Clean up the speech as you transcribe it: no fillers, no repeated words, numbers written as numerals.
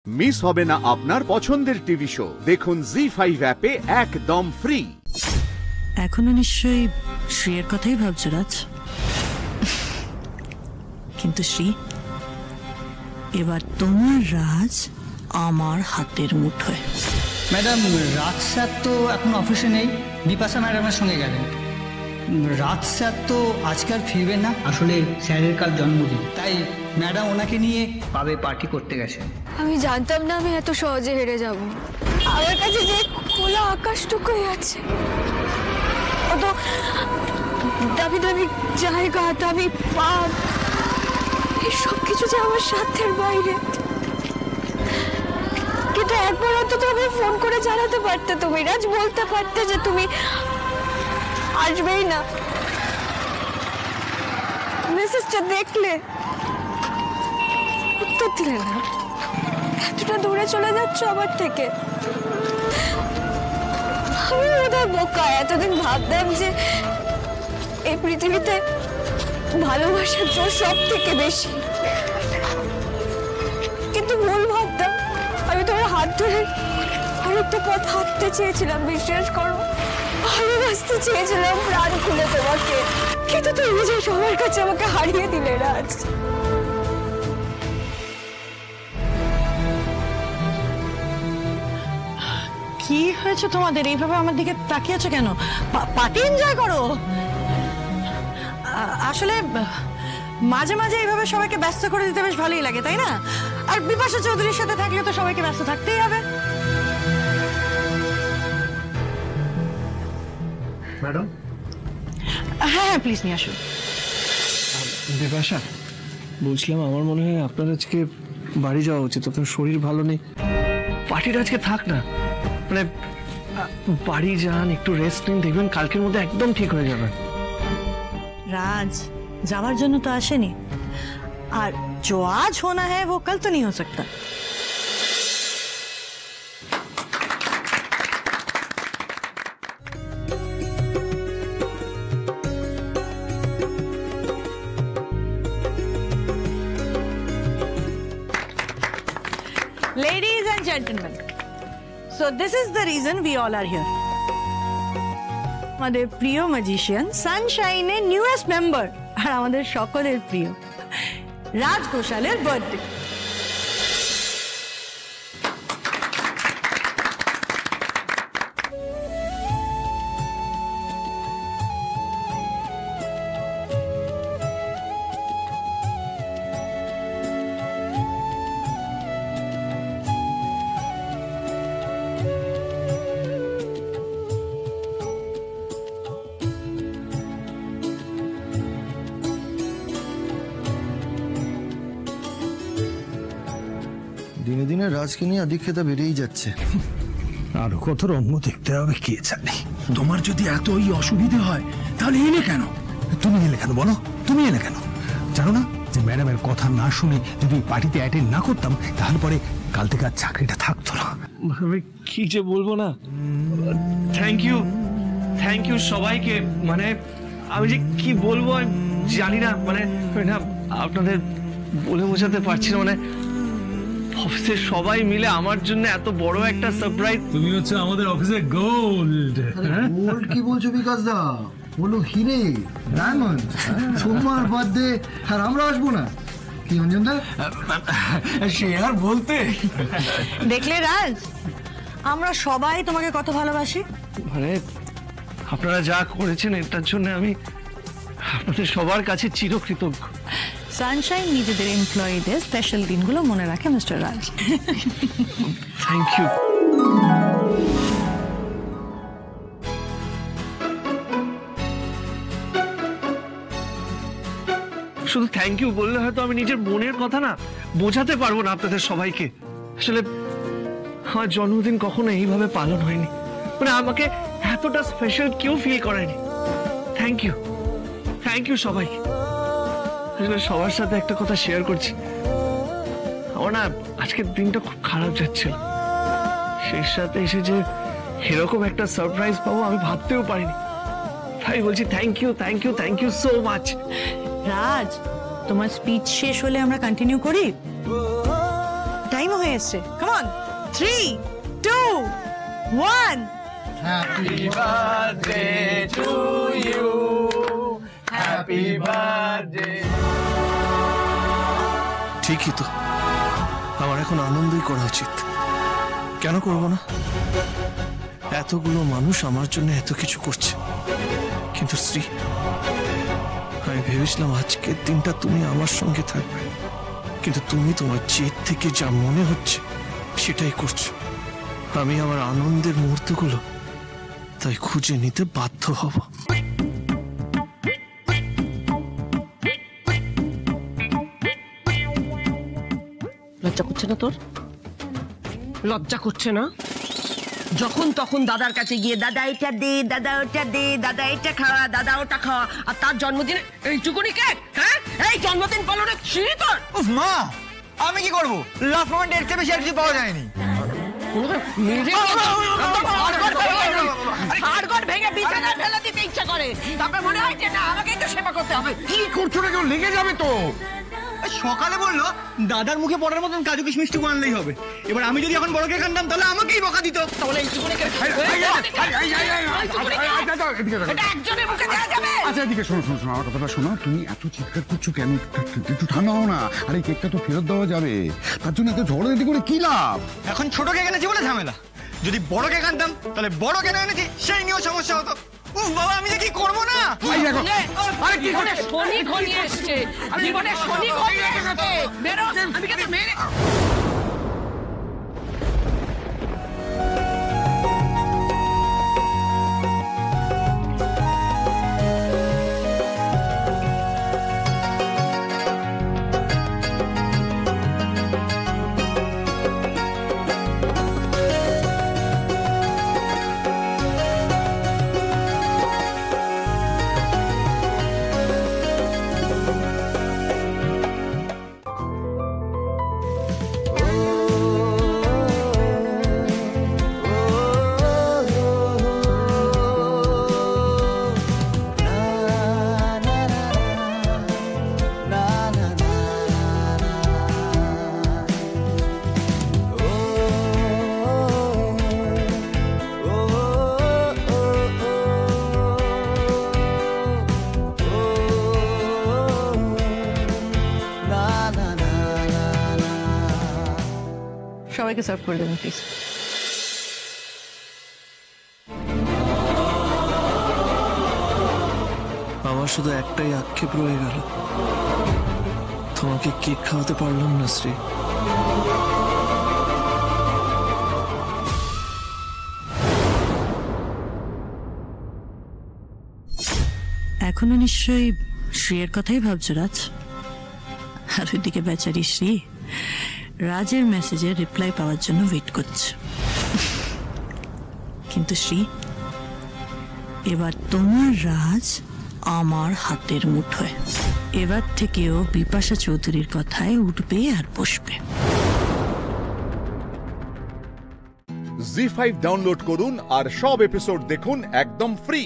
Miss হবে না আপনার পছন্দের টিভি শো। দেখুন জি5 অ্যাপে একদম ফ্রি। এখনো নিশ্চয়ই শ্রীয়ের কথাই ভাবছো রাজ, কিন্তু শ্রী এবার তোমার রাজ আমার হাতের মুঠোয়। ম্যাডাম, রাজ স্যার তো এখন অফিসে নেই, বিপাশা ম্যাডামের সঙ্গে গেলেন। রাজ স্যার তো আজকে আর ফিরবেন না, আসলে স্যারের কাল জন্মদিন, তাই ম্যাডাম ওনাকে নিয়ে পাবে পার্টি করতে গেছেন। আমি জানতাম না আমি এত সহজে হেরে যাব। আমার কাছে যে খোলা আকাশটুকুই আছে, ও তো দাবি দাবি জায়গা, দাবি পাপ, এই সব কিছু যে আমার সাধ্যের বাইরে। কিন্তু একবার অন্তত আমি ফোন করে জানাতে পারতে, তুমি রাজ, বলতে পারতে যে তুমি আসবেই না। মেসেজটা দেখলে উত্তর দিলে না। এতটা দূরে চলে যাচ্ছ আমার থেকে। আমি বোধহয় বোকা, এতদিন ভাবতাম যে এই পৃথিবীতে ভালোবাসার জোর সব থেকে বেশি, কিন্তু ভুল ভাবতাম। আমি তোমার হাত ধরে অনেকটা পথ হাঁটতে চেয়েছিলাম, বিশ্বাস করো, ভালোবাসতে চেয়েছিলাম প্রাণ খুলে তোমাকে, কিন্তু তুমি যে সবার কাছে আমাকে হারিয়ে দিলে রাজ। কি হয়েছে তোমাদের? এইভাবে আমার দিকে তাকিয়ে আছো কেন? পার্টি এনজয় করো। আসলে মাঝে মাঝে এইভাবে সবাইকে ব্যস্ত করে দিতে বেশ ভালোই লাগে, তাই না? আর বিপাশা চৌধুরীর সাথে থাকলে তো সবাইকে ব্যস্ত থাকতেই হবে। ম্যাডাম, হ্যাঁ প্লিজ নিয়ে আসুন। বিপাশা, বলছিলাম আমার মনে হয় আপনার আজকে বাড়ি যাওয়া উচিত। আপনার শরীর ভালো নেই, পার্টিটা আজকে থাক না। মানে বাড়ি যান, একটু রেস্ট নিন, দেখবেন কালকের মধ্যে একদম ঠিক হয়ে যাবে। राज যাওয়ার জন্য তো আসেনি, আর जो आज होना है वो कल तो नहीं हो सकता। Ladies and gentlemen, so this is the reason we all are here. আমাদের প্রিয় ম্যাজিশিয়ান সানশাইনের নিউয়েস্ট মেম্বার আর আমাদের সকলের প্রিয় রাজ ঘোষালের বার্থডে। দিনে দিনে রাজকে নিয়ে আধিক্যতা বেড়েই যাচ্ছে। আরো কত রঙ্গ দেখতে হবে কে জানে। তোমার যদি এতই অসুবিধে হয় তাহলে এলে কেন? তুমি এলে কেন বলো? তুমি এলে কেন? জানো না যে ম্যাডামের কথা না শুনে যদি পার্টিতে অ্যাটেন্ড না করতাম তাহলে পরে কাল থেকে আর চাকরিটা থাকতো না। আমি কি যে বলবো না। থ্যাংক ইউ সবাইকে। মানে আমি যে কি বলবো জানি না, মানে আপনাদের বলে বোঝাতে পারছি না। মানে অফিসের সবাই মিলে আমার জন্য এত বড় একটা সারপ্রাইজ। তুমি হচ্ছে আমাদের অফিসের গোল্ড। গোল্ড কি বলছো বিকাশ দা? বলো হিরে, ডায়মন্ড। তোমার বার্থডে আর আমরা আসবো না? কি অঞ্জন দা, সে আর বলতে। দেখলে রাজ, আমরা সবাই তোমাকে কত ভালোবাসি। মানে আপনারা যা করেছেন এটার জন্য আমি আপনাদের সবার কাছে চিরকৃতজ্ঞ। সানশাইন নিজেদের এমপ্লয়ীদের স্পেশাল দিনগুলো মনে রাখে মিস্টার রাজ। Thank you. শুধু থ্যাংক ইউ বললে হয়তো আমি নিজের মনের কথা না বোঝাতে পারবো না আপনাদের সবাইকে। আসলে আমার জন্মদিন কখনো এইভাবে পালন হয়নি, মানে আমাকে এতটা স্পেশাল কেউ ফিল করেনি। থ্যাংক ইউ সবাইকে। আসলে সবার সাথে একটা কথা শেয়ার করছি, আমার না আজকের দিনটা খুব খারাপ যাচ্ছিল। সেই সাথে এসে যে এরকম একটা সারপ্রাইজ পাবো আমি ভাবতেও পারিনি। তাই বলছি থ্যাংক ইউ সো মাচ। রাজ, তোমার স্পিচ শেষ হলে আমরা কন্টিনিউ করি, টাইম হয়ে এসছে। Come on, 3, 2, 1। Happy birthday to you, happy birthday. ঠিকই তো, আমার এখন আনন্দই করা উচিত। কেন করব না? এতগুলো মানুষ আমার জন্য এত কিছু করছে, কিন্তু শ্রী, আমি ভেবেছিলাম আজকের দিনটা তুমি আমার সঙ্গে থাকবে, কিন্তু তুমি তোমার জেদ থেকে যা মনে হচ্ছে সেটাই করছো। আমি আমার আনন্দের মুহূর্তগুলো তাই খুঁজে নিতে বাধ্য হব। লজ্জা করছে না তোর? লজ্জা করছে না? যখন তখন দাদার কাছে গিয়ে দাদা এটা দে, দাদা ওটা দে, দাদা এটা খাওয়া, দাদা ওটা খাওয়া, আর তার জন্মদিনে এইটুকুনি কেক? হ্যাঁ, এই জন্মদিন পালনে সিঁড়ি তোর। উফ মা, আমি কি করবো? লাস্ট মোমেন্টে এর চেয়ে বেশি আর কিছু পাওয়া যায়নি। হাড়গোড় ভেঙে বিছানায় ফেলে দিতে ইচ্ছা করে, তারপর মনে হয় যে না আমাকেই তো সেবা করতে হবে। কি করছো না, কেউ লেগে যাবে তো। সকালে বললো দাদার মুখে পড়ার মতন কাজু কিশমিশটুকু আনলেই হবে। এবার আমি যদি এখন বড় কেক আনতাম তাহলে আমাকেই বকা দিত। তাহলে এইটুকুনি কেক এটা একজনের মুখে দেওয়া যাবে? আচ্ছা এদিকে শোনো শোনো শোনো, আমার কথাটা শোনো। তুমি এত চিৎকার করছো কেন? একটু ঠান্ডা হও না। আর এই কেকটা তো ফেরত দেওয়া যাবে, তার জন্য এত ঝড়াঝাটি করে কি লাভ? এখন ছোট কেক এনেছি বলে ঝামেলা, যদি বড় কেক আনতাম তাহলে বড় কেন এনেছি সেই নিয়েও সমস্যা হতো। উফ বাবা, আমি যে কি করবো না। আরে কি করে শনি ঘনিয়ে এসছে, জীবনে শনি ঘনিয়ে এসছে। বেরো, আমি কিন্তু মেরে সবাইকে সার্ভ করে দেবেন প্লিজ। আমার শুধু একটাই আক্ষেপ রয়ে গেল, তোমাকে কেক খাওয়াতে পারলাম না শ্রী। এখনো নিশ্চয়ই শ্রীয়ের কথাই ভাবছো রাজ। আর ওইদিকে বেচারি শ্রী রাজের মেসেজের রিপ্লাই পাওয়ার জন্য ওয়েট করছে। কিন্তু শ্রী, এবার তোমার রাজ আমার হাতের মুঠোয়। এবার থেকেও বিপাশা চৌধুরীর কথায় উঠবে আর বসবে। জি5 ডাউনলোড করুন আর সব এপিসোড দেখুন একদম ফ্রি।